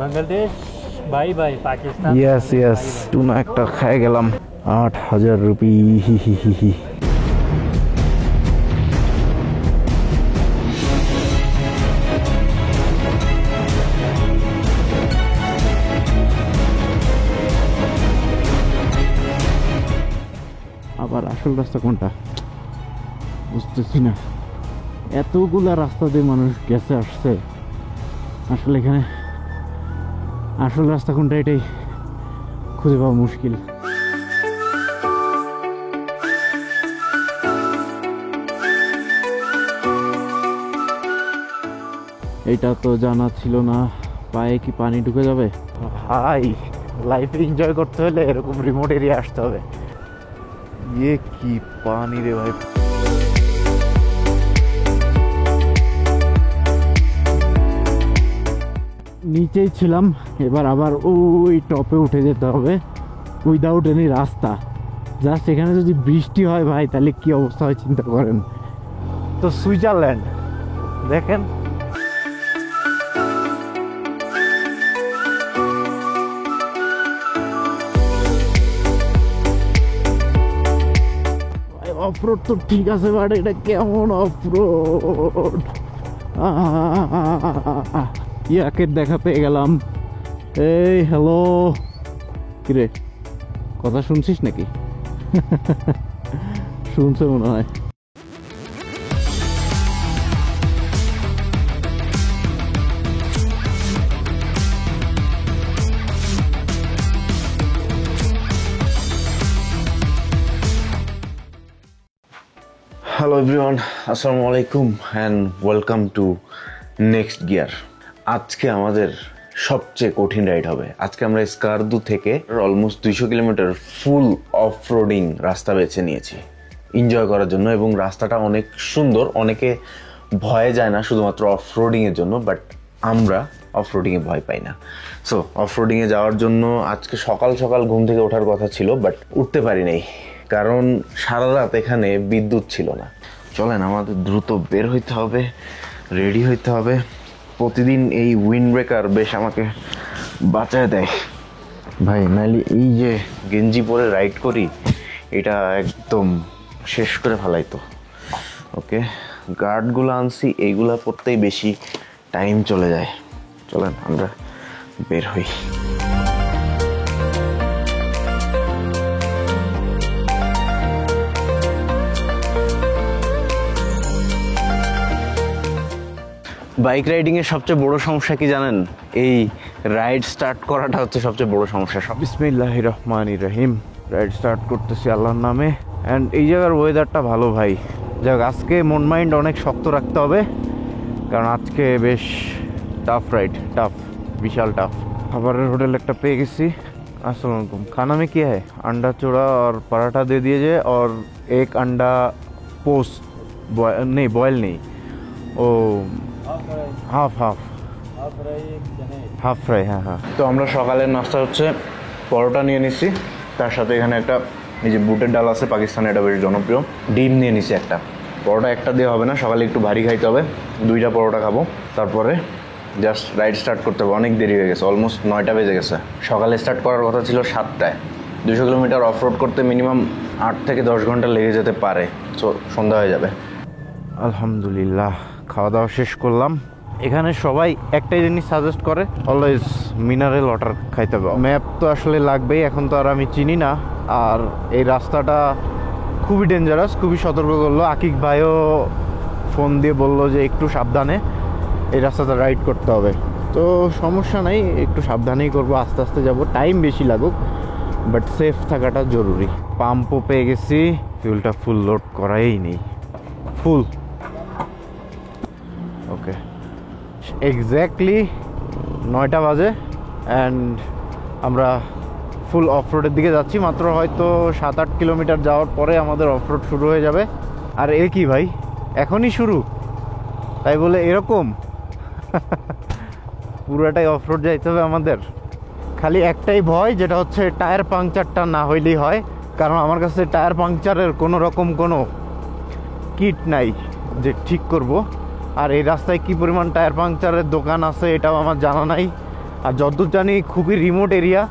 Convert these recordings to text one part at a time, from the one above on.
Bangladesh bye bye, Pakistan yes yes, tuna একটা খাই গেলাম 8,000 রুপি। আবার আসল রাস্তা কোনটা বুঝতেছি না, এতগুলা রাস্তা দিয়ে মানুষ গেছে আসছে, আসলে এখানে আসল রাস্তা কোনটা এটাই খুঁজে পাওয়া মুশকিল। এটা তো জানা ছিল না, পায়ে কি পানি ঢুকে যাবে? ভাই লাইফে এনজয় করতে হলে এরকম রিমোট এরিয়া আসতে হবে। ইয়ে কি পানি রে ভাই! নিচেই ছিলাম, এবার আবার ওই টপে উঠে যেতে হবে উইদাউট এনি রাস্তা। জাস্ট এখানে যদি বৃষ্টি হয় ভাই, তাহলে কি অবস্থা হয় চিন্তা করেন তো। সুইজারল্যান্ড দেখেন, অফরোড তো ঠিক আছে, বাট এটা কেমন অফরোড! ইয়াকে দেখা পেয়ে গেলাম। এই হ্যালো, কিরে কথা শুনছিস নাকি? শুনছে মনে হয়। হ্যালো এভরিওয়ান, আসসালামু আলাইকুম and welcome to next gear. আজকে আমাদের সবচেয়ে কঠিন রাইড হবে। আজকে আমরা স্কারদু থেকে almost 200 kilometre full off roading রাস্তা বেছে নিয়েছি এনজয় করার জন্য, এবং রাস্তাটা অনেক সুন্দর। অনেকে ভয়ে যায় না শুধুমাত্র অফ রোডিংয়ের জন্য, বাট আমরা অফ রোডিংয়ে ভয় পাই না। সো অফ রোডিংয়ে যাওয়ার জন্য আজকে সকাল সকাল ঘুম থেকে ওঠার কথা ছিল, বাট উঠতে পারি নাই, কারণ সারা রাত এখানে বিদ্যুৎ ছিল না। চলেন আমাদের দ্রুত বের হইতে হবে, রেডি হইতে হবে। প্রতিদিন এই উইন্ড ব্রেকার বেশ আমাকে বাঁচায় দেয় ভাই, নাইলে এই যে গেঞ্জি পরে রাইড করি এটা একদম শেষ করে ফেলাইতো। ওকে, গার্ডগুলো আনছি, এইগুলা পরতেই বেশি টাইম চলে যায়। চলেন আমরা বের হই। বাইক রাইডিংয়ের সবচেয়ে বড় সমস্যা কি জানেন? এই রাইড স্টার্ট করাটা হচ্ছে সবচেয়ে বড় সমস্যা। বিসমিল্লাহির রহমানির রহিম। রাইড স্টার্ট করতেছি আল্লাহর নামে। অ্যান্ড এই জায়গার ওয়েদারটা ভালো ভাই। যাক, আজকে মন মাইন্ড অনেক শক্ত রাখতে হবে, কারণ আজকে বেশ টাফ রাইড, টাফ, বিশাল টাফ। খাবারের হোটেল একটা পেয়ে গেছি। अस्सलाम वालेकुम, खाना में क्या है? अंडा चूड़ा और पराठा दे दीजिए, और एक अंडा पोस्ट नहीं, बॉयल नहीं, ও হাফ ফ্রাই। হ্যাঁ হ্যাঁ। তো আমরা সকালের নাস্তা হচ্ছে পরোটা নিয়ে নিচ্ছি, তার সাথে এখানে একটা এই যে বুটের ডাল আছে পাকিস্তানে, এটা বেশ জনপ্রিয়। ডিম নিয়ে নিচ্ছি একটা। পরোটা একটা দিয়ে হবে না, সকালে একটু ভারী খাইতে হবে। 2টা পরোটা খাবো, তারপরে জাস্ট রাইড স্টার্ট করতে হবে। অনেক দেরি হয়ে গেছে, অলমোস্ট 9টা বেজে গেছে। সকালে স্টার্ট করার কথা ছিল 7টায়। 200 কিলোমিটার অফ রোড করতে মিনিমাম 8 থেকে 10 ঘন্টা লেগে যেতে পারে। সো সন্ধ্যা হয়ে যাবে। আলহামদুলিল্লাহ খাওয়া দাওয়া শেষ করলাম। এখানে সবাই একটাই জিনিস সাজেস্ট করে, অলওয়েজ মিনারেল ওয়াটার খাইতে হবে। ম্যাপ তো আসলে লাগবেই, এখন তো আর আমি চিনি না। আর এই রাস্তাটা খুবই ডেঞ্জারাস, খুবই সতর্ক করলো। আকিক ভাইও ফোন দিয়ে বললো যে একটু সাবধানে এই রাস্তাটা রাইড করতে হবে। তো সমস্যা নাই, একটু সাবধানেই করবো, আস্তে আস্তে যাব, টাইম বেশি লাগুক, বাট সেফ থাকাটা জরুরি। পাম্পও পেয়ে গেছি, ফিউলটা ফুল লোড করাই নেই, ফুল। ওকে, এক্স্যাক্টলি 9টা বাজে অ্যান্ড আমরা ফুল অফরোডের দিকে যাচ্ছি। মাত্র হয়তো 7-8 কিলোমিটার যাওয়ার পরে আমাদের অফরোড শুরু হয়ে যাবে। আর এ কি ভাই, এখনই শুরু? তাই বলে এরকম পুরোটাই অফরোড যাইতে হবে আমাদের। খালি একটাই ভয়, যেটা হচ্ছে টায়ার পাংচারটা না হইলেই হয়, কারণ আমার কাছে টায়ার পাংচারের কোনো রকম কোনো কিট নাই যে ঠিক করব। আর এই রাস্তায় কি পরিমাণ টায়ার পাংচারের দোকান আছে এটাও আমার জানা নাই। আর যতদূর জানি খুবই রিমোট এরিয়া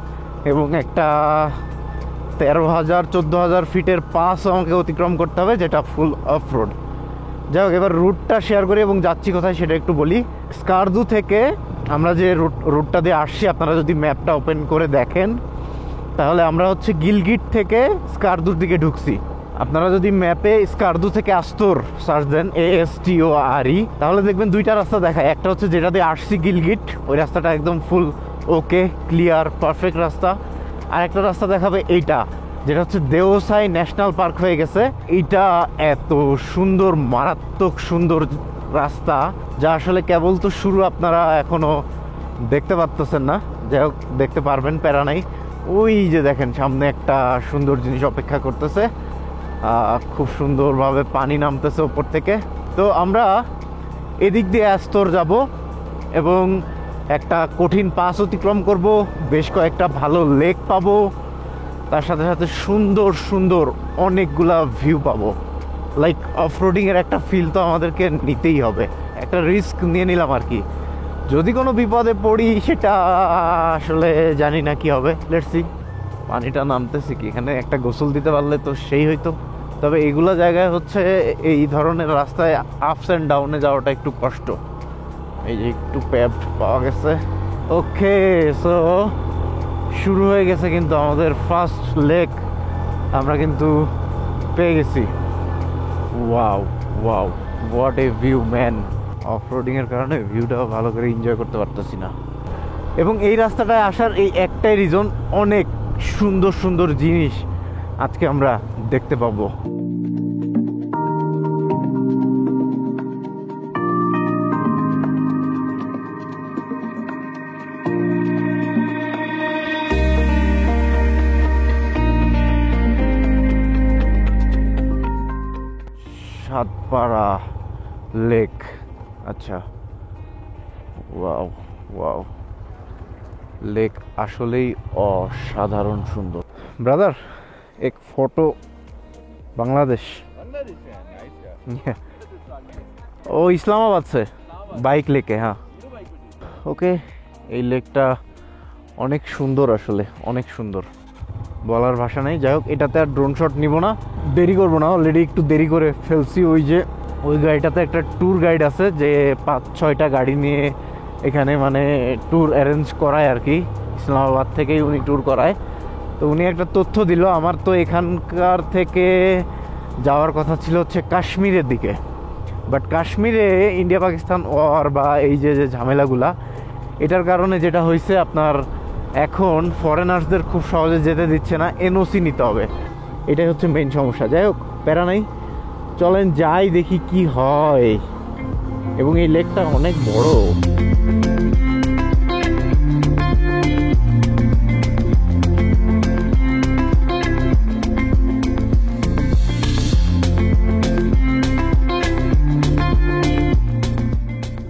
এবং একটা 13,000-14,000 ফিটের পাস আমাকে অতিক্রম করতে হবে, যেটা ফুল অফ রোড। যাই হোক, এবার রুটটা শেয়ার করি এবং যাচ্ছি কোথায় সেটা একটু বলি। স্কারদু থেকে আমরা যে রুটটা দিয়ে আসছি, আপনারা যদি ম্যাপটা ওপেন করে দেখেন তাহলে আমরা হচ্ছে গিলগিট থেকে স্কারদুর দিকে ঢুকছি। আপনারা যদি ম্যাপে স্কারদু থেকে আস্তর সার্চ দেন, ASTORE, তাহলে দেখবেন দুইটা রাস্তা দেখায়। একটা হচ্ছে যেটা দিয়ে আসছি গিলগিট, ওই রাস্তাটা একদম ফুল ওকে, ক্লিয়ার, পারফেক্ট রাস্তা। আর একটা রাস্তা দেখাবে এইটা, যেটা হচ্ছে দেওসাই ন্যাশনাল পার্ক হয়ে গেছে। এইটা এত সুন্দর, মারাত্মক সুন্দর রাস্তা, যা আসলে কেবল তো শুরু, আপনারা এখনো দেখতে পারতেছেন না। যাই হোক, দেখতে পারবেন, প্যারা নাই। ওই যে দেখেন সামনে একটা সুন্দর জিনিস অপেক্ষা করতেছে, খুব সুন্দরভাবে পানি নামতেছে ওপর থেকে। তো আমরা এদিক দিয়ে আস্তর যাব এবং একটা কঠিন পাস অতিক্রম করব, বেশ কয়েকটা ভালো লেক পাবো, তার সাথে সাথে সুন্দর সুন্দর অনেকগুলা ভিউ পাবো। লাইক অফরোডিংয়ের একটা ফিল তো আমাদেরকে নিতেই হবে, একটা রিস্ক নিয়ে নিলাম আর কি। যদি কোনো বিপদে পড়ি সেটা আসলে জানি না কি হবে, লেটস সি। পানিটা নামতেছে কি, এখানে একটা গোসল দিতে পারলে তো সেই হইতো। তবে এইগুলো জায়গায় হচ্ছে এই ধরনের রাস্তায় আপস অ্যান্ড ডাউনে যাওয়াটা একটু কষ্ট। এই যে একটু প্যাভড পাওয়া গেছে। ওকে, সো শুরু হয়ে গেছে কিন্তু আমাদের ফার্স্ট লেক, আমরা কিন্তু পেয়ে গেছি। Wow wow, what a view man. অফরোডিংয়ের কারণে ভিউটাও ভালো করে এনজয় করতে পারতেছি না। এবং এই রাস্তাটায় আসার এই একটাই রিজন, অনেক সুন্দর সুন্দর জিনিস আজকে আমরা দেখতে পাবো। সাতপাড়া লেক, আচ্ছা, ওয়াও ওয়াও, লেক আসলেই অসাধারণ সুন্দর। ব্রাদার, এক ফটো বাংলাদেশ। ও ইসলামাবাদ সে বাইক লেকে, হ্যাঁ। ওকে, এই লেকটা অনেক সুন্দর, আসলে অনেক সুন্দর, বলার ভাষা নেই। যাই হোক, এটাতে আর ড্রোন শট নিব না, দেরি করবো না, অলরেডি একটু দেরি করে ফেলছি। ওই যে ওই গাড়িটাতে একটা ট্যুর গাইড আছে, যে 5-6টা গাড়ি নিয়ে এখানে মানে ট্যুর অ্যারেঞ্জ করায় আর কি, ইসলামাবাদ থেকেই উনি ট্যুর করায়। তো উনি একটা তথ্য দিল, আমার তো এখানকার থেকে যাওয়ার কথা ছিল হচ্ছে কাশ্মীরের দিকে, বাট কাশ্মীরে ইন্ডিয়া পাকিস্তান ওয়ার বা এই যে যে ঝামেলাগুলা, এটার কারণে যেটা হয়েছে আপনার এখন ফরেনার্সদের খুব সহজে যেতে দিচ্ছে না, এনওসি নিতে হবে। এটাই হচ্ছে মেইন সমস্যা। যাই হোক, প্যারা নাই, চলেন যাই, দেখি কি হয়। এবং এই লেকটা অনেক বড়।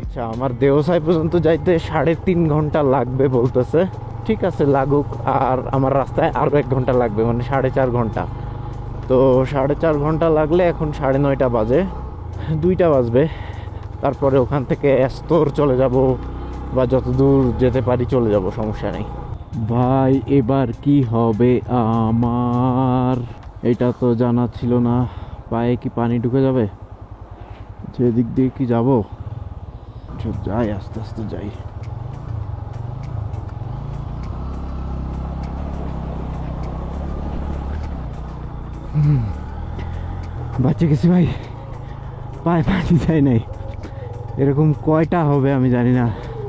আচ্ছা, আমার দেওসাই পর্যন্ত যাইতে 3.5 ঘন্টা লাগবে বলতেছে। ঠিক আছে, লাগুক। আর আমার রাস্তায় আরও 1 ঘন্টা লাগবে, মানে 4.5 ঘন্টা। তো 4.5 ঘন্টা লাগলে এখন 9:30 বাজে, 2টা বাজবে। তারপরে ওখান থেকে আস্তর চলে যাব, বা যতদূর যেতে পারি চলে যাব, সমস্যা নেই। ভাই, এবার কি হবে আমার, এটা তো জানা ছিল না। পায়ে কি পানি ঢুকে যাবে? যেদিক দিয়ে কি যাব? যাই, আস্তে আস্তে যাই। বাঁচে গেছি ভাই, পায়ে পানি যায় নাই। এরকম কয়টা হবে আমি জানি না।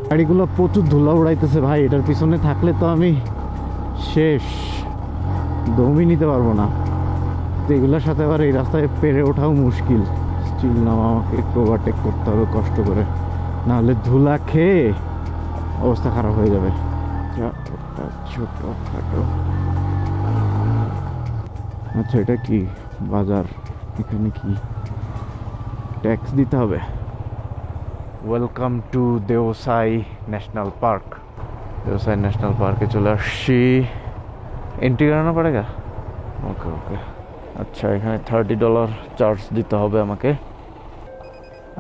গাড়িগুলো প্রচুর ধুলা উড়াইতেছে ভাই, এটার পিছনে থাকলে তো আমি শেষ, দমই নিতে পারবো না। তো এগুলোর সাথে আবার এই রাস্তায় পেরে ওঠাও মুশকিল। স্টিল নাম আমাকে একটু ওভারটেক করতে হবে কষ্ট করে, নাহলে ধুলা খেয়ে অবস্থা খারাপ হয়ে যাবে। ছোট খাটো, আচ্ছা এটা কি বাজার? এখানে কি ট্যাক্স দিতে হবে? Welcome to Deosai national park. Deosai national পার্কে চলে আসছি। এন্ট্রি করানো পড়েগা? ওকে ওকে, আচ্ছা, এখানে $30 চার্জ দিতে হবে আমাকে।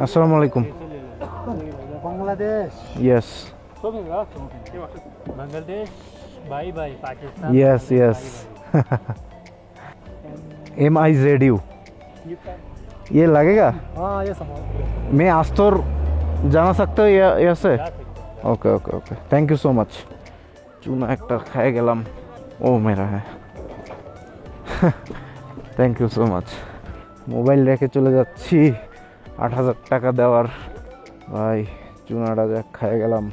আসসালামু আলাইকুম। Bangladesh. Yes. Bangladesh, bye bye. Pakistan. Yes, Bangladesh, yes. bye bye. MIZU ये लगेगा हाँ ये समझ मैं आस्तोर जाना सकते हो यहाँ से जा सकते हैं। Okay okay okay thank you so much चूना একটা খেয়ে গেলাম ও মেরা है thank you so much mobile রেখে চলে যাচ্ছি ৮,০০০ টাকা দেওয়ার ভাই চুনাটা যা খেয়ে গেলাম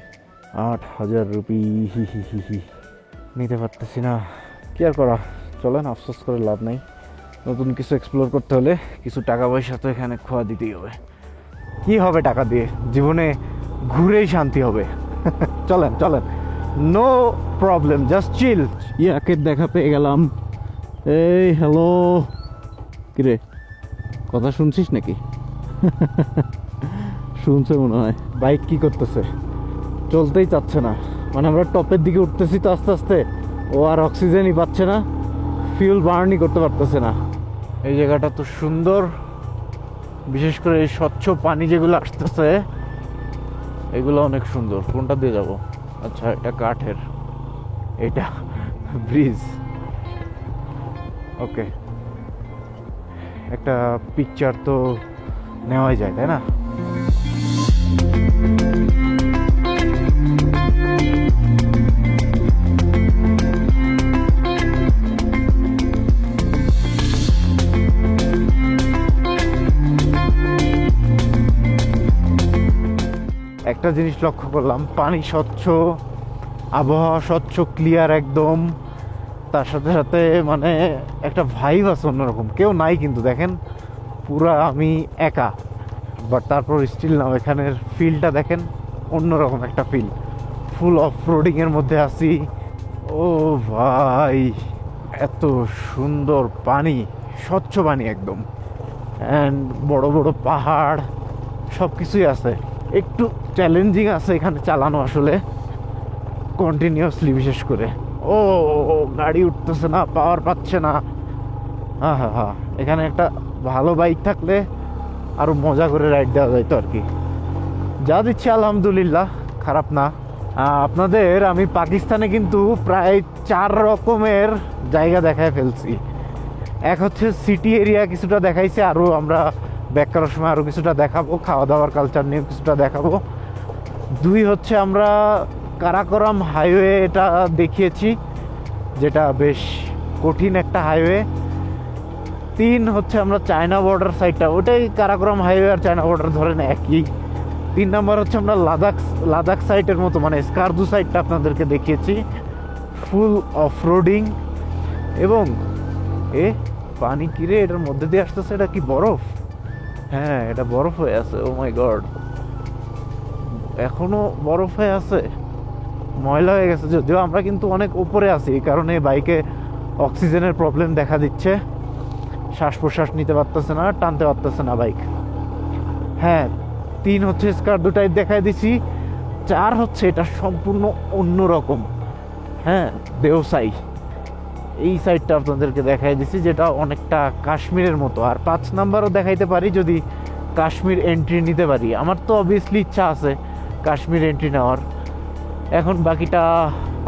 ৮,০০০ রুপি নিতে পারতেছি না কি আর করা চলেন আফসোস করে লাভ নাই নতুন কিছু এক্সপ্লোর করতে হলে কিছু টাকা পয়সা তো এখানে খোয়া দিতেই হবে কি হবে টাকা দিয়ে জীবনে ঘুরেই শান্তি হবে চলেন চলেন নো প্রবলেম জাস্ট চিল ইয়াকে দেখা পেয়ে গেলাম এই হ্যালো কিরে কথা শুনছিস নাকি শুনছে মনে হয় বাইক কি করতেছে চলতেই চাচ্ছে না মানে আমরা টপের দিকে উঠতেছি তো আস্তে আস্তে ও আর অক্সিজেনই পাচ্ছে না ফিউল বার্নই করতে পারতেছে না এই জায়গাটা তো সুন্দর বিশেষ করে এই স্বচ্ছ পানি যেগুলো আসতেছে এগুলো অনেক সুন্দর কোনটা দিয়ে যাব আচ্ছা এটা কাঠের এটা ব্রিজ ওকে একটা পিকচার তো নেওয়াই যায় তাই না একটা জিনিস লক্ষ্য করলাম পানি স্বচ্ছ আবহাওয়া স্বচ্ছ ক্লিয়ার একদম তার সাথে সাথে মানে একটা ভাইব আছে অন্যরকম কেউ নাই কিন্তু দেখেন পুরা আমি একা বাট তারপর স্টিল নাও এখানের ফিলটা দেখেন অন্যরকম একটা ফিল ফুল অফ রোডিংয়ের মধ্যে আছি ও ভাই এত সুন্দর পানি স্বচ্ছ পানি একদম অ্যান্ড বড় বড় পাহাড় সব কিছুই আছে একটু চ্যালেঞ্জিং আছে এখানে চালানো আসলে কন্টিনিউয়াসলি বিশেষ করে ও গাড়ি উঠতেছে না পাওয়ার পাচ্ছে না হ্যাঁ হ্যাঁ হ্যাঁ এখানে একটা ভালো বাইক থাকলে আরও মজা করে রাইড দেওয়া যাইতো আর কি যা দিচ্ছে আলহামদুলিল্লাহ খারাপ না আপনাদের আমি পাকিস্তানে কিন্তু প্রায় 4 রকমের জায়গা দেখায় ফেলছি এক হচ্ছে সিটি এরিয়া কিছুটা দেখাইছে আরও আমরা ব্যাক করার সময় আরও কিছুটা দেখাবো খাওয়া দাওয়ার কালচার নিয়ে কিছুটা দেখাবো 2 হচ্ছে আমরা কারাকোরাম হাইওয়ে এটা দেখিয়েছি যেটা বেশ কঠিন একটা হাইওয়ে 3 হচ্ছে আমরা চায়না বর্ডার সাইডটা ওটাই কারাকোরাম হাইওয়ে আর চায়না বর্ডার ধরেন একই 3 নম্বর হচ্ছে আমরা লাদাখ সাইডের মতো মানে স্কারদু সাইডটা আপনাদেরকে দেখিয়েছি ফুল অফ রোডিং এবং পানি কিরে এটার মধ্যে দিয়ে আসতেছে এটা কি বরফ হ্যাঁ এটা বরফ হয়ে আছে ও মাই গড এখনো বরফ হয়ে আছে ময়লা হয়ে গেছে যদিও আমরা কিন্তু অনেক উপরে আছি এই কারণে বাইকে অক্সিজেনের প্রবলেম দেখা দিচ্ছে শ্বাস প্রশ্বাস নিতে পারতেছে না টানতে পারতেছে না বাইক হ্যাঁ 3 হচ্ছে স্কারদু টাইপ দেখাই দিছি 4 হচ্ছে এটা সম্পূর্ণ অন্যরকম হ্যাঁ দেওসাই এই সাইডটা আপনাদেরকে দেখাই দিছি যেটা অনেকটা কাশ্মীরের মতো আর 5 নাম্বারও দেখাইতে পারি যদি কাশ্মীর এন্ট্রি নিতে পারি আমার তো অবভিয়াসলি ইচ্ছা আছে কাশ্মীর এন্ট্রি নেওয়ার এখন বাকিটা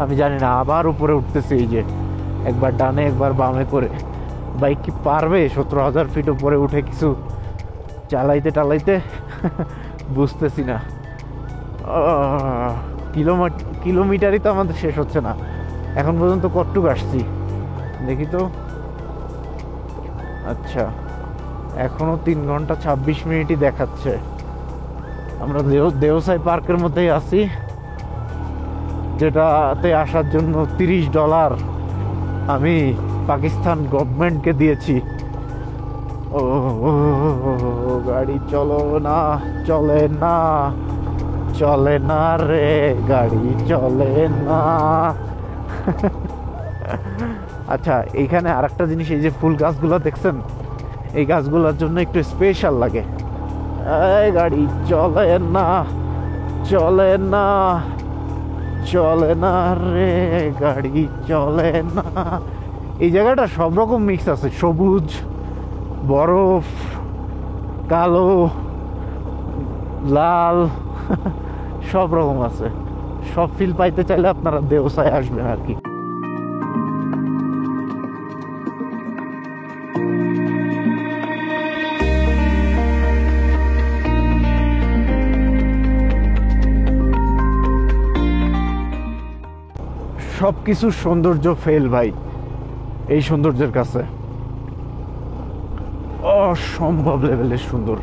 আমি জানি না আবার উপরে উঠতেছে এই যে একবার ডানে একবার বামে করে বাইক কি পারবে 17,000 ফিট উপরে উঠে কিছু চালাইতে টালাইতে বুঝতেছি না কিলোমিটারই তো আমাদের শেষ হচ্ছে না এখন পর্যন্ত কতটুকু আসছি দেখি তো আচ্ছা এখনো 3 ঘন্টা 26 মিনিটই দেখাচ্ছে আমরা দেওসাই পার্কের মধ্যেই আছি যেটাতে আসার জন্য $30 আমি পাকিস্তান গভর্নমেন্টকে দিয়েছি ও গাড়ি চলে না রে গাড়ি চলে না আচ্ছা এইখানে আরেকটা জিনিস এই যে ফুল গাছগুলো দেখছেন এই গাছগুলোর জন্য একটু স্পেশাল লাগে এই গাড়ি চলে না রে গাড়ি চলে না এই জায়গাটা সব রকম মিক্স আছে সবুজ বরফ কালো লাল সব রকম আছে সব ফিল পাইতে চাইলে আপনারা দেওসায় আসবেন আর কি। সব কিছুর সৌন্দর্য ফেল ভাই এই সৌন্দর্যের কাছে, অসম্ভব লেভেলের সুন্দর।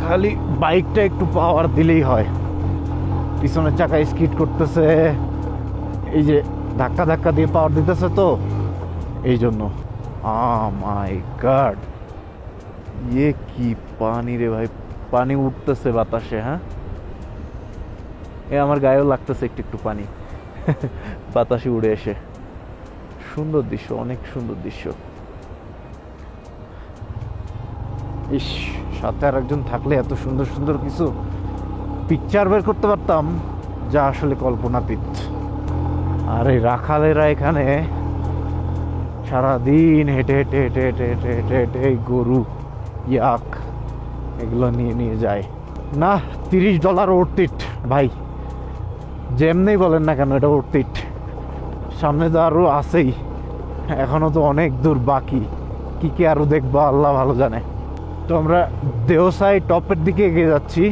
খালি বাইকটা একটু পাওয়ার দিলেই হয়। পিছনের চাকা স্কিড করতেছে, এই যে ধাক্কা ধাক্কা দিয়ে পাওয়ার দিতেছে, তো এই জন্য। মাই গড, ইয়ে কি পানি রে ভাই, পানি উঠতেছে বাতাসে। হ্যাঁ, এ আমার গায়েও লাগতেছে একটু একটু পানি বাতাসে উড়ে এসে। সুন্দর দৃশ্য, অনেক সুন্দর দৃশ্য। ইস, সাথে আর একজন থাকলে এত সুন্দর সুন্দর কিছু পিকচার বের করতে পারতাম, যা আসলে কল্পনাতীত। আর এই রাখালেরা এখানে সারাদিন হেঁটে হেঁটে হেঁটে হেঁটে হেঁটে হেঁটে হেঁটে এই গরু, ইয়াক এগুলো নিয়ে নিয়ে যায়। না, $30 ওর্থ ভাই, যেমনি বলেন না কেন, এটা ওর্থ। সামনে তো আরো আছেই, এখনো তো অনেক দূর বাকি। কি কি আরো দেখবো আল্লাহ ভালো জানে। তো আমরা দেওসাই টপের দিকে এগিয়ে যাচ্ছি।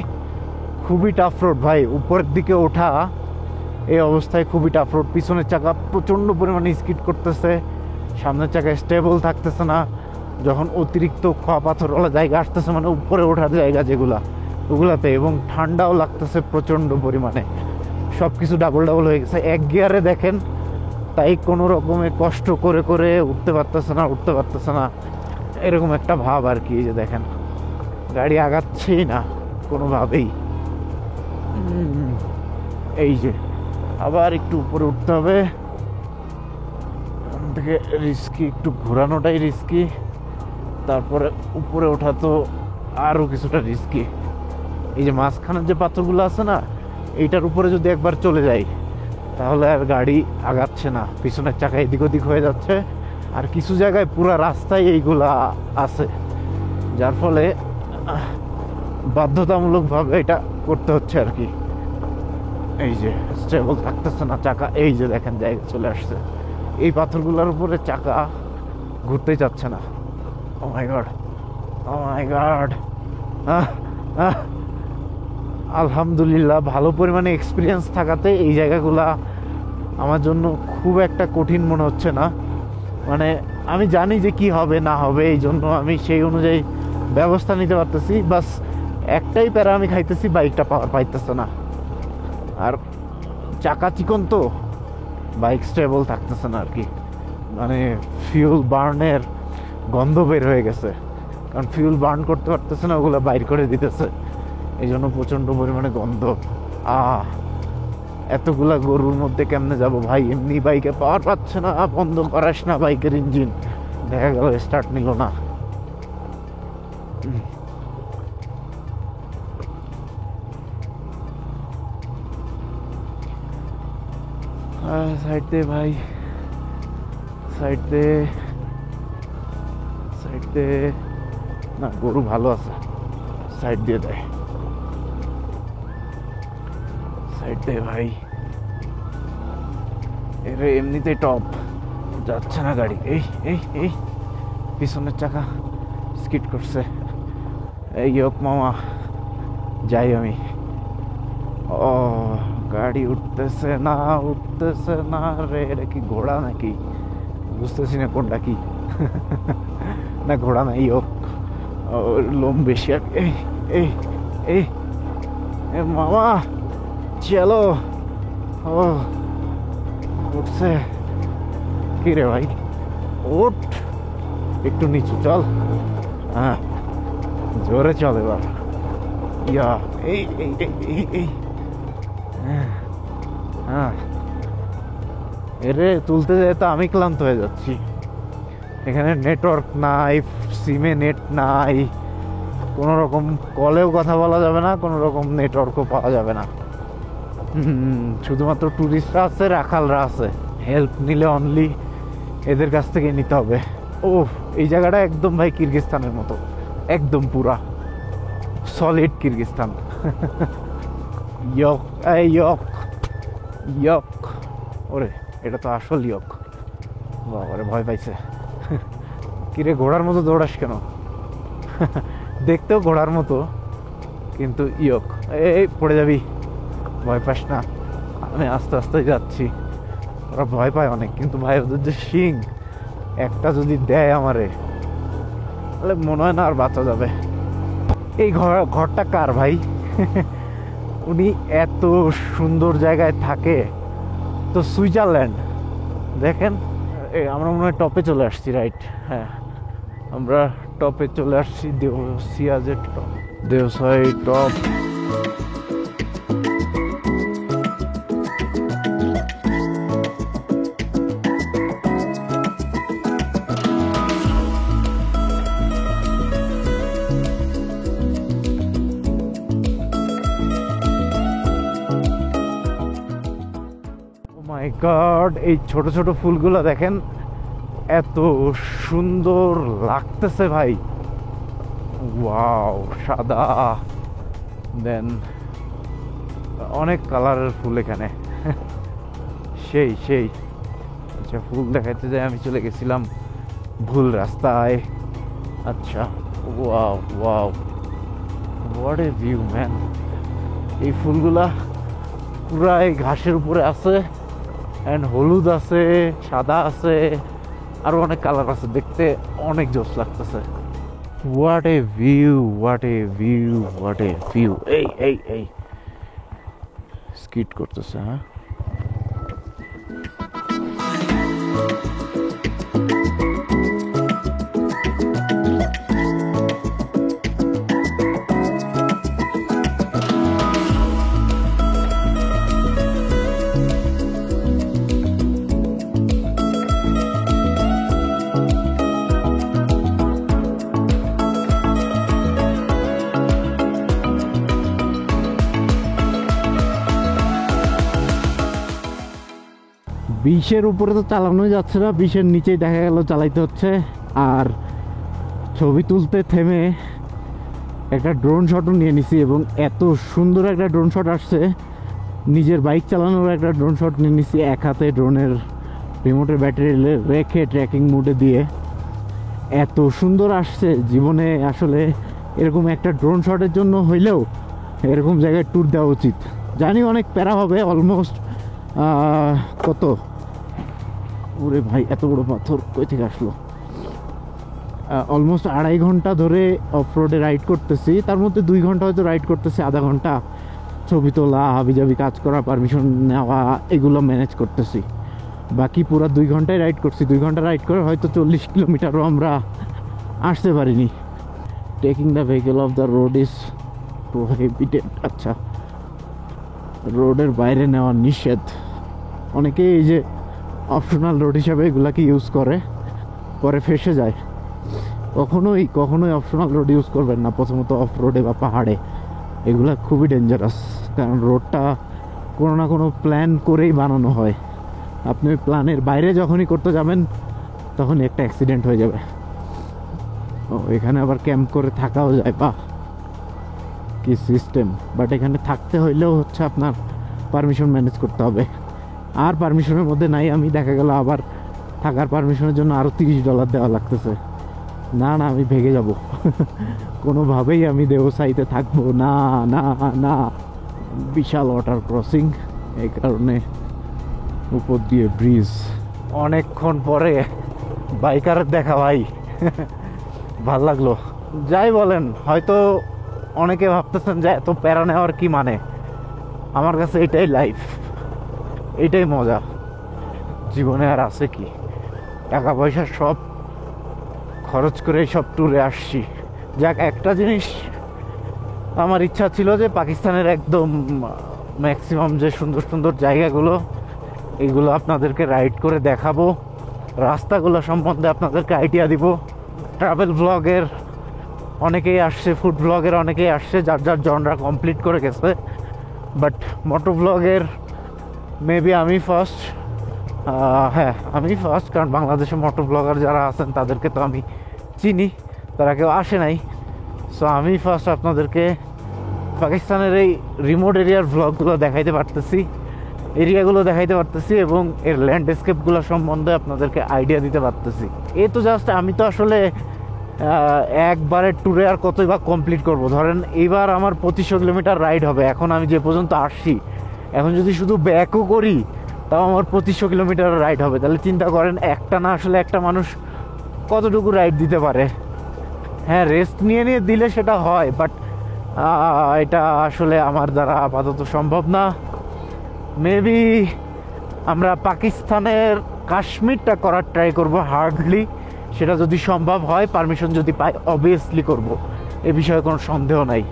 খুবই টাফ রোড ভাই, উপরের দিকে ওঠা এই অবস্থায় খুবই টাফ রোড। পিছনের চাকা প্রচণ্ড পরিমাণে স্কিড করতেছে, সামনের চাকা স্টেবল থাকতেছে না। যখন অতিরিক্ত খোয়া পাথরওয়ালা জায়গা আসতেছে, মানে উপরে ওঠার জায়গা যেগুলা, ওগুলাতে, এবং ঠান্ডাও লাগতেছে প্রচণ্ড পরিমাণে। সব কিছু ডাবল ডাবল হয়ে গেছে। এক গিয়ারে দেখেন, তাই কোনো রকমে কষ্ট করে করে উঠতে পারতেছে না, এরকম একটা ভাব আর কি। এই যে দেখেন, গাড়ি আগাচ্ছেই না কোনোভাবেই। এই যে আবার একটু উপরে উঠতে হবে, ওখান থেকে রিস্কি, একটু ঘোরানোটাই রিস্কি, তারপরে উপরে ওঠা তো আরও কিছুটা রিস্কি। এই যে মাঝখানের যে পাথরগুলো আছে না, এইটার উপরে যদি একবার চলে যাই তাহলে আর গাড়ি আগাচ্ছে না, পিছনের চাকা এদিক ওদিক হয়ে যাচ্ছে। আর কিছু জায়গায় পুরো রাস্তায় এইগুলা আছে, যার ফলে বাধ্যতামূলকভাবে এটা করতে হচ্ছে আর কি। এই যে স্টেবল থাকতেছে না চাকা, এই যে দেখেন জায়গা চলে আসছে। এই পাথরগুলোর উপরে চাকা ঘুরতেই যাচ্ছে না। ও মাই গড, ও মাই গড। আলহামদুলিল্লাহ, ভালো পরিমাণে এক্সপিরিয়েন্স থাকাতে এই জায়গাগুলা আমার জন্য খুব একটা কঠিন মনে হচ্ছে না। মানে আমি জানি যে কি হবে না হবে, এই জন্য আমি সেই অনুযায়ী ব্যবস্থা নিতে পারতেছি। বাস একটাই প্যারা আমি খাইতেছি, বাইকটা পাওয়ার পাইতেছে না। আর চাকা চিকন তো, বাইক স্টেবল থাকতেছে না আর কি। মানে ফিউল বার্নের গন্ধ বের হয়ে গেছে, কারণ ফিউল বার্ন করতে পারতেছে না, ওগুলো বাইর করে দিতেছে, এই জন্য প্রচণ্ড পরিমাণে গন্ধ। এতগুলা গরুর মধ্যে কেমনে যাব ভাই? এমনি বাইকে পাওয়ার পাচ্ছে না, বন্ধ করাস না বাইকের ইঞ্জিন, দেখা গেল স্টার্ট নিল না। সাইড দে ভাই, সাইড দে, সাইড দে। না, গরু ভালো আছে, সাইড দিয়ে দেয়। সাইড দে ভাই, এর এমনিতেই টপ, যাচ্ছে না গাড়ি। এই এই এই পিছনের চাকা স্কিড করছে। এই হোক মামা, যাই আমি। ও, গাড়ি উঠতেছে না রে। এটা কি ঘোড়া নাকি? বুঝতেছি না কোনটা কি। না ঘোড়া না, হোক, লোম বেশি আর। এই এই এই মামা চলো। ও উঠছে কি রে ভাই? ওঠ, একটু নিচু চল। হ্যাঁ, জোরে চল এবার। ইয়া, এই এই এই এই হ্যাঁ, এরে তুলতে যেয়ে তো আমি ক্লান্ত হয়ে যাচ্ছি। এখানে নেটওয়ার্ক নাই, সিমে নেট নাই, কোনো রকম কলেও কথা বলা যাবে না, কোনো রকম নেটওয়ার্কও পাওয়া যাবে না। শুধুমাত্র টুরিস্টরা আছে, রাখালরা আছে। হেল্প নিলে অনলি এদের কাছ থেকে নিতে হবে। ও, এই জায়গাটা একদম ভাই কিরগিস্তানের মতো, একদম পুরা সলিড কিরগিস্তান। ইয়ক, এই ইয়ক। ইয়ক, ওরে এটা তো আসল ইয়ক। বাবারে ভয় পাইছে। কিরে ঘোড়ার মতো দৌড়াস কেন? দেখতেও ঘোড়ার মতো কিন্তু ইয়ক। এই পড়ে যাবি, ভয় পাস না, আমি আস্তে আস্তে যাচ্ছি। ওরা ভয় পায় অনেক, কিন্তু ভাই ওদের যে শিং একটা যদি দেয় আমারে, তাহলে মনে হয় না আর বাঁচা যাবে। এই ঘরটা কার ভাই? উনি এত সুন্দর জায়গায় থাকে তো, সুইজারল্যান্ড। দেখেন আমরা মনে হয় টপে চলে আসছি, রাইট? হ্যাঁ, আমরা টপে চলে আসছি, দেওসিয়াজের টপ, দেওসাই টপ। মাই গড, এই ছোট ছোট ফুলগুলো দেখেন, এত সুন্দর লাগতেছে ভাই। ওয়াও, সাদা, দেন অনেক কালারের ফুল এখানে। সেই সেই। আচ্ছা, ফুল দেখাতে যাই আমি চলে গেছিলাম ভুল রাস্তায়। আচ্ছা, wow wow, what a view man. এই ফুলগুলা পুরা এই ঘাসের উপরে আছে, অ্যান্ড হলুদ আছে, সাদা আছে, আরো অনেক কালার আছে, দেখতে অনেক জোস লাগতেছে। What a view, what a view, what a view. এই এই এই স্কিট করতেছে। হ্যাঁ, বিশের উপরে তো চালানোই যাচ্ছে না, বিশের নিচেই দেখা গেল চালাইতে হচ্ছে। আর ছবি তুলতে থেমে একটা ড্রোন শটও নিয়ে নিছি, এবং এত সুন্দর একটা ড্রোন শট আসছে। নিজের বাইক চালানোর একটা ড্রোন শট নিয়ে নিছি, এক হাতে ড্রোনের রিমোটের ব্যাটারি রেখে ট্র্যাকিং মোডে দিয়ে। এত সুন্দর আসছে, জীবনে আসলে এরকম একটা ড্রোন শটের জন্য হইলেও এরকম জায়গায় ট্যুর দেওয়া উচিত। জানি অনেক প্যারা হবে, অলমোস্ট কত, ওরে ভাই এত বড় পাথর কই থেকে আসলো। অলমোস্ট 2.5 ঘন্টা ধরে অফ রোডে রাইড করতেছি, তার মধ্যে 2 ঘন্টা হয়তো রাইড করতেছি, আধা ঘন্টা ছবি তোলা, হাবিজাবি কাজ করা, পারমিশন নেওয়া, এগুলো ম্যানেজ করতেছি। বাকি পুরো 2 ঘন্টায় রাইড করছি। 2 ঘন্টা রাইড করে হয়তো 40 কিলোমিটারও আমরা আসতে পারিনি। Taking the vehicle of the road is prohibited. আচ্ছা, রোডের বাইরে নেওয়া নিষেধ। অনেকে এই যে অপশনাল রোড হিসাবে এগুলাকে ইউজ করে, পরে ফেসে যায়। কখনোই অপশনাল রোড ইউজ করবেন না, প্রথমত অফ রোডে বা পাহাড়ে। এগুলা খুবই ডেঞ্জারাস, কারণ রোডটা কোনো না কোনো প্ল্যান করেই বানানো হয়। আপনি ওই প্ল্যানের বাইরে যখনই করতে যাবেন তখনই একটা অ্যাক্সিডেন্ট হয়ে যাবে। ও, এখানে আবার ক্যাম্প করে থাকাও যায়, বা কি সিস্টেম। বাট এখানে থাকতে হইলেও হচ্ছে আপনার পারমিশন ম্যানেজ করতে হবে, আর পারমিশনের মধ্যে নাই। আমি দেখা গেল আবার থাকার পারমিশনের জন্য আরও $30 দেওয়া লাগতেছে। না না, আমি ভেগে যাব। কোনোভাবেই আমি দেওসাইতে থাকবো না, না না। বিশাল ওয়াটার ক্রসিং, এই কারণে উপর দিয়ে ব্রিজ। অনেকক্ষণ পরে বাইকারের দেখা ভাই, ভাল লাগলো। যাই বলেন, হয়তো অনেকে ভাবতেছেন যে এত প্যারা নেওয়ার কি মানে। আমার কাছে এটাই লাইফ, এটাই মজা জীবনে। আর আছে কি, টাকা পয়সা সব খরচ করে সব ট্যুরে আসছি। যাক, একটা জিনিস আমার ইচ্ছা ছিল যে পাকিস্তানের একদম ম্যাক্সিমাম যে সুন্দর সুন্দর জায়গাগুলো, এগুলো আপনাদেরকে রাইড করে দেখাবো, রাস্তাগুলো সম্বন্ধে আপনাদেরকে আইডিয়া দিব। ট্রাভেল ব্লগের অনেকেই আসছে, ফুড ব্লগের অনেকেই আসছে, যার যার জনরা কমপ্লিট করে গেছে। বাট মোটো ব্লগের মেবি আমি ফার্স্ট। হ্যাঁ, আমি ফার্স্ট, কারণ বাংলাদেশে মোটো ব্লগার যারা আছেন তাদেরকে তো আমি চিনি, তারা কেউ আসে নাই। সো আমি ফার্স্ট আপনাদেরকে পাকিস্তানের এই রিমোট এরিয়ার ব্লগগুলো দেখাইতে পারতেছি। এরিয়াগুলো দেখাইতে পারতেছি এবং এর ল্যান্ডস্কেপগুলো সম্বন্ধে আপনাদেরকে আইডিয়া দিতে পারতেছি। এ তো জাস্ট আমি তো আসলে একবারের ট্যুরে আর কতই বা কমপ্লিট করব। ধরেন এইবার আমার 2500 কিলোমিটার রাইড হবে, এখন আমি যে পর্যন্ত আসছি, এখন যদি শুধু ব্যাকও করি তাও আমার 2500 কিলোমিটার রাইড হবে। তাহলে চিন্তা করেন একটা না আসলে একটা মানুষ কতটুকু রাইড দিতে পারে। হ্যাঁ, রেস্ট নিয়ে নিয়ে দিলে সেটা হয়, বাট এটা আসলে আমার দ্বারা আপাতত সম্ভব না। মেবি আমরা পাকিস্তানের কাশ্মীরটা করার ট্রাই করব হার্ডলি, সেটা যদি সম্ভব হয়, পারমিশন যদি পাই অবভিয়াসলি করব, এ বিষয়ে কোনো সন্দেহ নাই।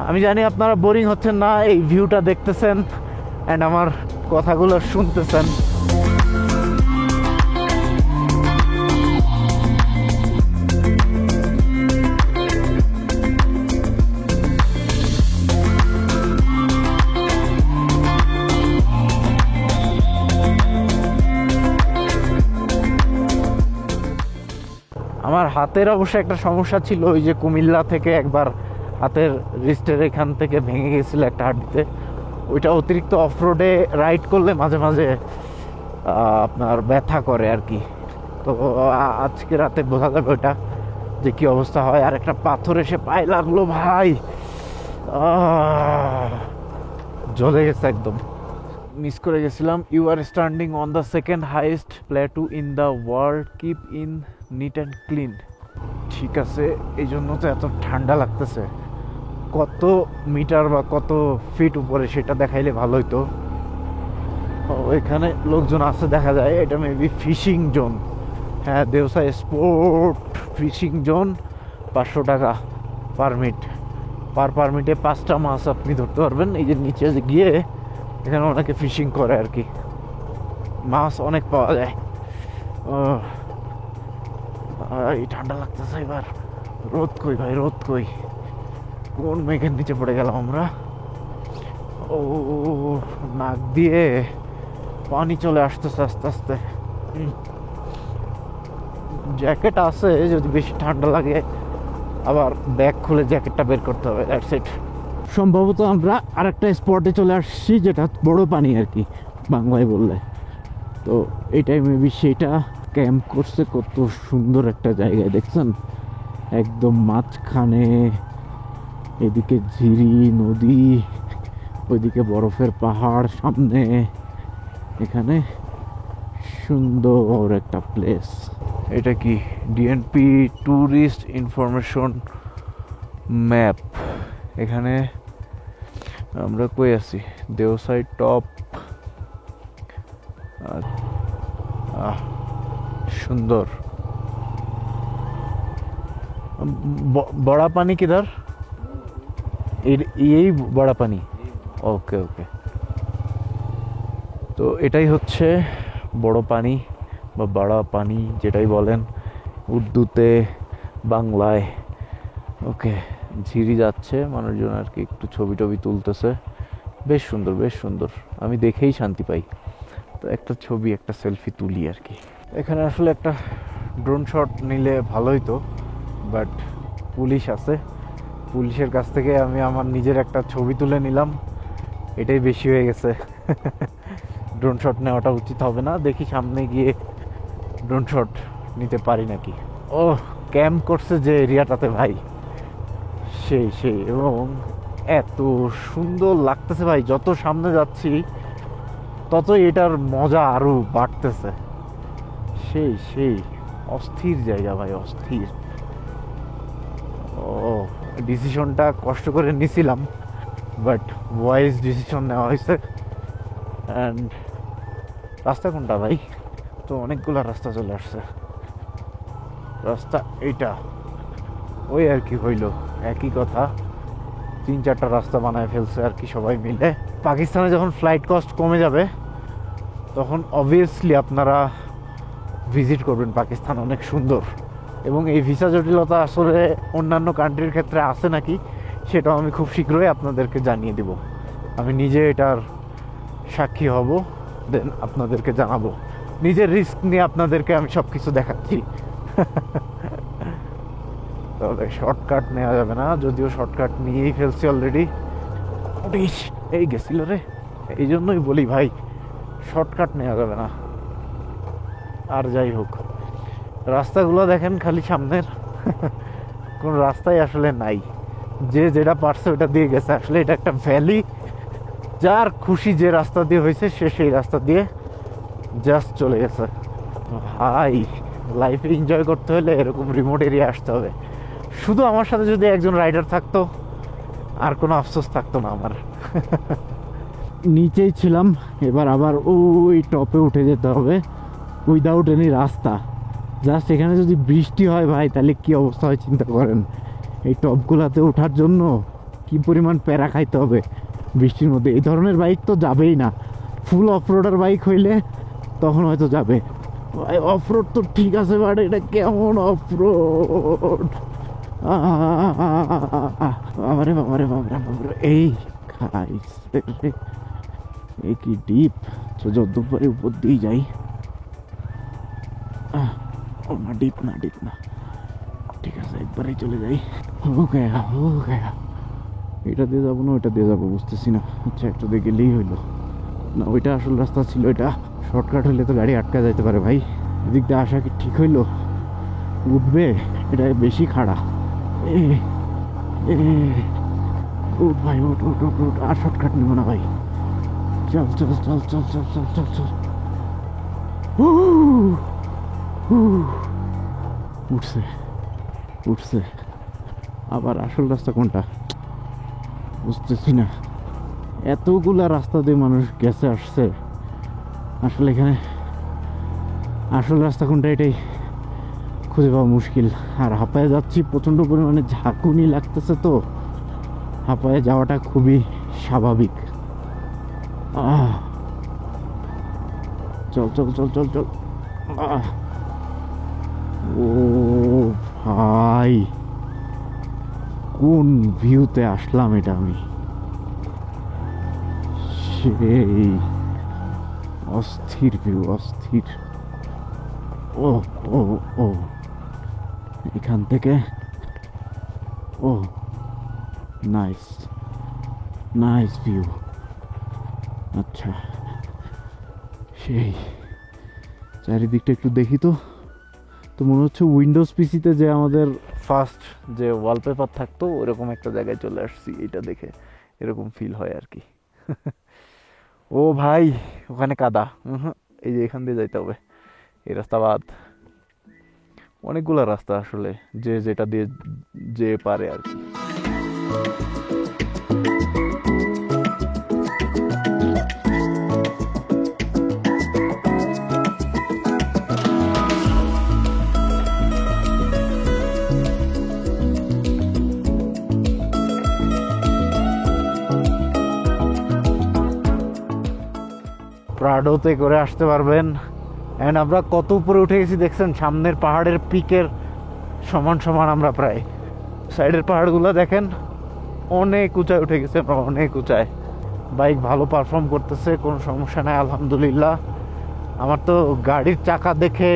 আমি জানি আপনারা বোরিং হচ্ছেন না, এই ভিউটা দেখতেছেন অ্যান্ড আমার কথাগুলো শুনতেছেন। আমার হাতের অবশ্য একটা সমস্যা ছিল, ওই যে কুমিল্লা থেকে একবার হাতের রিস্টের এখান থেকে ভেঙে গেছিল একটা হাড্ডিতে। ওইটা অতিরিক্ত অফরোডে রাইড করলে মাঝে মাঝে আপনার ব্যথা করে আর কি। তো আজকে রাতে বোঝা যাবে ওইটা যে কি অবস্থা হয়। আর একটা পাথর এসে পায়ে লাগলো ভাই, জ্বলে গেছে একদম, মিস করে গেছিলাম। You are standing on the second highest plateau in the world, keep in neat and clean. ঠিক আছে, এই জন্য তো এত ঠান্ডা লাগতেছে। কত মিটার বা কত ফিট উপরে সেটা দেখাইলে ভালো হইতো। ওইখানে লোকজন আছে দেখা যায়, এটা মেবি ফিশিং জোন। হ্যাঁ, দেওসা স্পোর্ট ফিশিং জোন, 500 টাকা পারমিট। পারমিটে 5টা মাছ আপনি ধরতে পারবেন। এই যে নিচে যে গিয়ে এখানে অনেকে ফিশিং করে আর কি, মাছ অনেক পাওয়া যায়। এই ঠান্ডা লাগতেছে এবার। রোদ কই ভাই, রোদ কই? কোন মেঘের নিচে পড়ে গেলাম আমরা? ও, নাক দিয়ে পানি চলে আসতেছে আস্তে আস্তে। জ্যাকেট আছে, যদি বেশি ঠান্ডা লাগে আবার ব্যাগ খুলে জ্যাকেটটা বের করতে হবে। That's it. সম্ভবত আমরা আরেকটা স্পটে চলে আসছি, যেটা বড় পানি আর কি বাংলায় বললে। তো এটাই মেবি সেইটা। ক্যাম্প করছে কত সুন্দর একটা জায়গায়, দেখছেন? একদম মাঝখানে, এদিকে ঝিরি নদী, ওইদিকে বরফের পাহাড় সামনে। এখানে সুন্দর একটা প্লেস। এটা কি ডিএনপি ট্যুরিস্ট ইনফরমেশন ম্যাপ। এখানে আমরা কই আছি? দেওসাই টপ। সুন্দর। बड़ा पानी किधर? यही बड़ा पानी। ওকে ওকে। তো এটাই হচ্ছে বড় পানি বা বড়া পানি, যেটাই বলেন উর্দুতে, বাংলায়। ওকে, ঝিরি যাচ্ছে, মানুষজন আর কি একটু ছবি টবি তুলতেছে। বেশ সুন্দর, বেশ সুন্দর। আমি দেখেই শান্তি পাই। তো একটা ছবি, একটা সেলফি তুলি আর কি। এখানে আসলে একটা ড্রোন শট নিলে ভালোই তো, বাট পুলিশ আছে, পুলিশের কাছ থেকে আমি আমার নিজের একটা ছবি তুলে নিলাম, এটাই বেশি হয়ে গেছে। ড্রোন শট নেওয়াটা উচিত হবে না। দেখি সামনে গিয়ে ড্রোন শট নিতে পারি নাকি। ও, ক্যাম্প করছে যে এরিয়াটাতে ভাই, সেই এবং এত সুন্দর লাগতেছে ভাই। যত সামনে যাচ্ছি ততই এটার মজা আরো বাড়তেছে। সেই অস্থির জায়গা ভাই, অস্থির। ও, ডিসিশনটা কষ্ট করে নিছিলাম, বাট ওয়াইজ ডিসিশন নেওয়া হয়েছে। অ্যান্ড রাস্তা কোনটা ভাই? তো অনেকগুলো রাস্তা চলে আসছে। রাস্তা এইটা, ওই আর কি হইলো, একই কথা। 3-4টা রাস্তা বানায় ফেলছে আর কি সবাই মিলে। পাকিস্তানে যখন ফ্লাইট কস্ট কমে যাবে তখন অবভিয়াসলি আপনারা ভিজিট করবেন পাকিস্তান, অনেক সুন্দর। এবং এই ভিসা জটিলতা আসলে অন্যান্য কান্ট্রির ক্ষেত্রে আছে নাকি সেটাও আমি খুব শীঘ্রই আপনাদেরকে জানিয়ে দেব। আমি নিজে এটার সাক্ষী হব, দেন আপনাদেরকে জানাবো। নিজের রিস্ক নিয়ে আপনাদেরকে আমি সব কিছু দেখাচ্ছি। তবে শর্টকাট নেওয়া যাবে না, যদিও শর্টকাট নিয়েই ফেলছি অলরেডি। এই গেছিল রে, এই জন্যই বলি ভাই শর্টকাট নেওয়া যাবে না। আর যাই হোক, রাস্তাগুলো দেখেন খালি সামনের, কোন রাস্তাই আসলে নাই। যে যেটা পারছে ওটা দিয়ে গেছে। আসলে এটা একটা ভ্যালি, যার খুশি যে রাস্তা দিয়ে হয়েছে সে সেই রাস্তা দিয়ে জাস্ট চলে গেছে। ভাই, লাইফে এনজয় করতে হলে এরকম রিমোট এরিয়া আসতে হবে। শুধু আমার সাথে যদি একজন রাইডার থাকতো আর কোনো আফসোস থাকতো না আমার। নিচেই ছিলাম, এবার আবার ওই টপে উঠে যেতে হবে উইদাউট এনি রাস্তা। জাস্ট এখানে যদি বৃষ্টি হয় ভাই, তাহলে কি অবস্থা হয় চিন্তা করেন। এই টপগুলাতে ওঠার জন্য কি পরিমাণ প্যারা খাইতে হবে বৃষ্টির মধ্যে। এই ধরনের বাইক তো যাবেই না। ফুল অফরোডার বাইক হইলে তখন হয়তো যাবে। অফরোড তো ঠিক আছে, বাট এটা কেমন অফরোড! বাবারে বাবারে বাবারে বাবারে, এই খাইছে রে, এই কি ডিপ! তো যত পারে উপর দিয়ে যাই। ও না, ডিপ না, ডিপ না, ঠিক আছে, একবারেই চলে যাই। ও গয়া, ও গয়া। এটা দিয়ে যাবো না ওইটা দিয়ে যাবো বুঝতেছি না। আচ্ছা, একটা দিয়ে গেলেই হইলো না। ওইটা আসল রাস্তা ছিল, এটা শর্টকাট হইলে তো গাড়ি আটকা যাইতে পারে ভাই। এদিক দিয়ে আসা কি ঠিক হইলো? উঠবে, এটা বেশি খাড়া। উঠ ভাই, উঠ উঠ উঠ উঠ। আর শর্টকাট নিব না ভাই। চল চল চল চল চল চল চল চল। উঠছে উঠছে। আবার আসল রাস্তা কোনটা বুঝতেছি না। এতগুলা রাস্তা দিয়ে মানুষ গেছে আসছে, আসলে এখানে আসল রাস্তা কোনটা এটাই খুঁজে পাওয়া মুশকিল। আর হাঁপায়ে যাচ্ছি, প্রচণ্ড পরিমাণে ঝাঁকুনি লাগতেছে, তো হাঁপায়ে যাওয়াটা খুবই স্বাভাবিক। চল চল চল চল চল। ও ভাই, কোন ভিউতে আসলাম এটা আমি! সেই অস্থির ভিউ, অস্থির। ও ও ও, এখান থেকে ও নাইস নাইস ভিউ। আচ্ছা, সেই চারিদিকটা একটু দেখি তো। তো মনে হচ্ছে উইন্ডোজ পিসিতে যে আমাদের ফার্স্ট যে ওয়ালপেপার থাকতো ওরকম একটা জায়গায় চলে আসছি। এটা দেখে এরকম ফিল হয় আর কি। ও ভাই, ওখানে কাদা। এই যে এখান দিয়ে যাইতে হবে, এই রাস্তা বাদ। অনেকগুলো রাস্তা আসলে, যে যেটা দিয়ে যে পারে আর কি। প্রাডোতে করে আসতে পারবেন। অ্যান্ড আমরা কত উপরে উঠে গেছি দেখছেন, সামনের পাহাড়ের পিকের সমান সমান আমরা প্রায়। সাইডের পাহাড়গুলো দেখেন, অনেক উঁচায় উঠে গেছে আমরা, অনেক উঁচায়। বাইক ভালো পারফর্ম করতেছে, কোনো সমস্যা নাই আলহামদুলিল্লাহ। আমার তো গাড়ির চাকা দেখে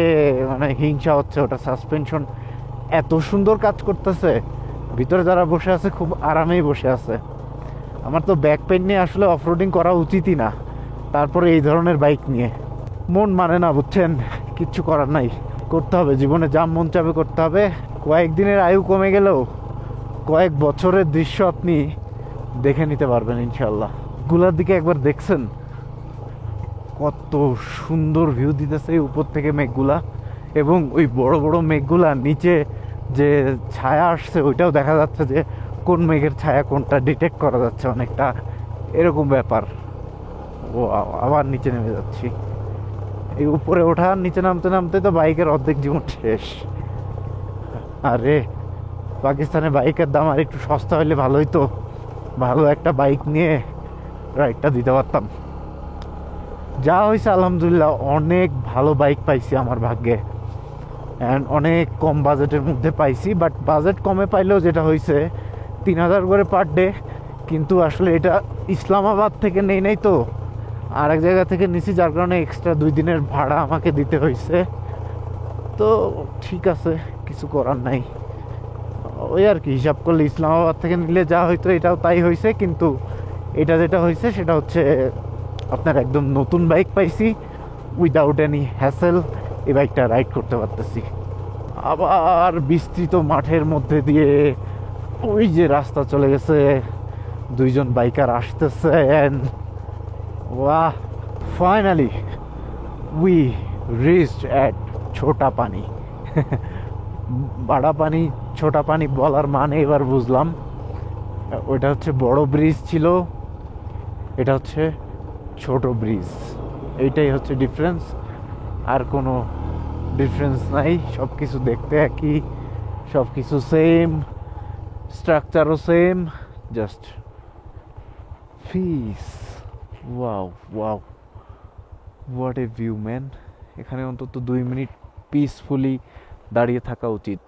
মানে হিংসা হচ্ছে, ওটা সাসপেনশন এত সুন্দর কাজ করতেছে। ভিতরে যারা বসে আছে খুব আরামেই বসে আছে। আমার তো ব্যাক পেইন নিয়ে আসলে অফরোডিং করা উচিতই না, তারপরে এই ধরনের বাইক নিয়ে মন মানে না, বুঝছেন? কিচ্ছু করার নাই, করতে হবে। জীবনে যা মন চাবে করতে হবে। কয়েকদিনের আয়ু কমে গেলেও কয়েক বছরের দৃশ্য আপনি দেখে নিতে পারবেন ইনশাল্লাহ। গুলার দিকে একবার দেখছেন কত সুন্দর ভিউ দিতেছে উপর থেকে মেঘগুলা, এবং ওই বড় বড় মেঘগুলা নিচে যে ছায়া আসছে ওইটাও দেখা যাচ্ছে যে কোন মেঘের ছায়া কোনটা ডিটেক্ট করা যাচ্ছে অনেকটা, এরকম ব্যাপার। ও আবার নিচে নেমে যাচ্ছি। এই উপরে ওঠা নিচে নামতে নামতে তো বাইকের অর্ধেক জীবন শেষ। আরে পাকিস্তানে বাইকের দাম আর একটু সস্তা হলে ভালোই তো, ভালো একটা বাইক নিয়ে রাইডটা দিতে পারতাম। যা হয়েছে আলহামদুলিল্লাহ, অনেক ভালো বাইক পাইছি আমার ভাগ্যে, অ্যান্ড অনেক কম বাজেটের মধ্যে পাইছি। বাট বাজেট কমে পাইলেও যেটা হয়েছে 3000 করে পার ডে, কিন্তু আসলে এটা ইসলামাবাদ থেকে নেই নাই তো, আরেক জায়গা থেকে নিছি, যার কারণে এক্সট্রা 2 দিনের ভাড়া আমাকে দিতে হয়েছে। তো ঠিক আছে, কিছু করার নাই। ওই আর কি, হিসাব করলে ইসলামাবাদ থেকে নিলে যা হয়তো এটাও তাই হয়েছে, কিন্তু এটা যেটা হয়েছে সেটা হচ্ছে আপনার একদম নতুন বাইক পাইছি, উইদাউট এনি হ্যাসেল এই বাইকটা রাইড করতে পারতেছি। আবার বিস্তৃত মাঠের মধ্যে দিয়ে ওই যে রাস্তা চলে গেছে, দুইজন বাইকার আসতেছে। ওয়াহ, ফাইনালি উই রিচড অ্যাট ছোটা পানি। বাড়া পানি ছোটা পানি বলার মানে এবার বুঝলাম। ওইটা হচ্ছে বড় ব্রিজ ছিল, এটা হচ্ছে ছোট ব্রিজ। এইটাই হচ্ছে ডিফারেন্স, আর কোনো ডিফারেন্স নাই। সব কিছু দেখতে একই, সব কিছু সেম, স্ট্রাকচারও same, just piece. Wow wow, what a view man. এখানে অন্তত 2 মিনিট পিসফুলি দাঁড়িয়ে থাকা উচিত।